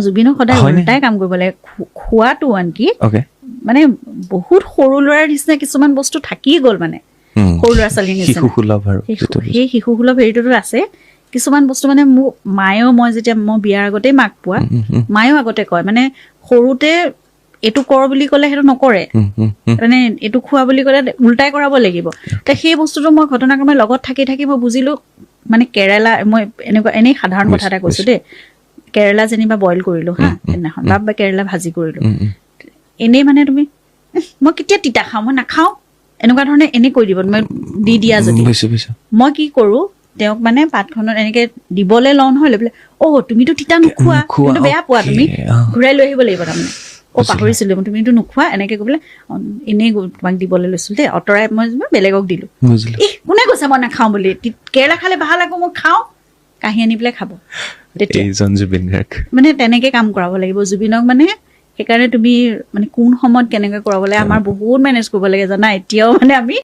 জুবিনক সদায় উল্টাই কাম কৰিব লাগে খোৱাটো আনকি মানে বহুত সৰু ল'ৰাৰ নিচিনা কিছুমান বস্তু থাকি গ'ল মানে সৰু ল'ৰা ছোৱালীৰ নিচিনা সেই শিশু সুলভ হেৰিটোতো আছে কিছুমান বস্তু মানে মোক মায়েও মই যেতিয়া মই বিয়াৰ আগতেই মাক পোৱা মায়েও আগতে কয় মানে সৰুতে এইটো কৰ বুলি ক'লে সেইটো নকৰে মানে এইটো খোৱা বুলি ক'লে উল্টাই কৰাব লাগিব সেই বস্তুটো মই ঘটনাক্ৰমে লগত থাকি থাকি মই বুজিলো মানে কেৰেলা মই এনেই সাধাৰণ কথা এটা কৈছো দেই কেৰেলা যেনিবা বইল কৰিলো হা সেইদিনাখন বা কেৰেলা ভাজি কৰিলো এনেই মানে তুমি মই কেতিয়া তিতা খাওঁ মই নাখাওঁ এনেকুৱা ধৰণে এনেই কৈ দিব মই দি দিয়া যদি মই কি কৰো তেওঁক মানে পাতখনত এনেকে দিবলৈ লওঁ নহয় লৈ পেলাই তুমিতো তিতা নোখোৱা কিন্তু বেয়া পোৱা তুমি ঘূৰাই লৈ আহিব লাগিব তাৰমানে পাহৰিছিলো তুমিতো নোখোৱা এনেকে কৈ পেলাই এনেই তোমাক দিবলৈ লৈছিলো দেই অঁতৰাই মই বেলেগক দিলো কোনে কৈছে মই নাখাওঁ বুলি কেৰেলা খালে ভাল আকৌ মই খাওঁ কাহি আনি পেলাই খাব মানে তেনেকে কাম কৰাব লাগিব জুবিনক মানে সেইকাৰণে তুমি মানে কোন সময়ত কেনেকৈ কৰাব লাগে আমাৰ বহুত মেনেজ কৰিব লাগে জানা এতিয়াও মানে আমি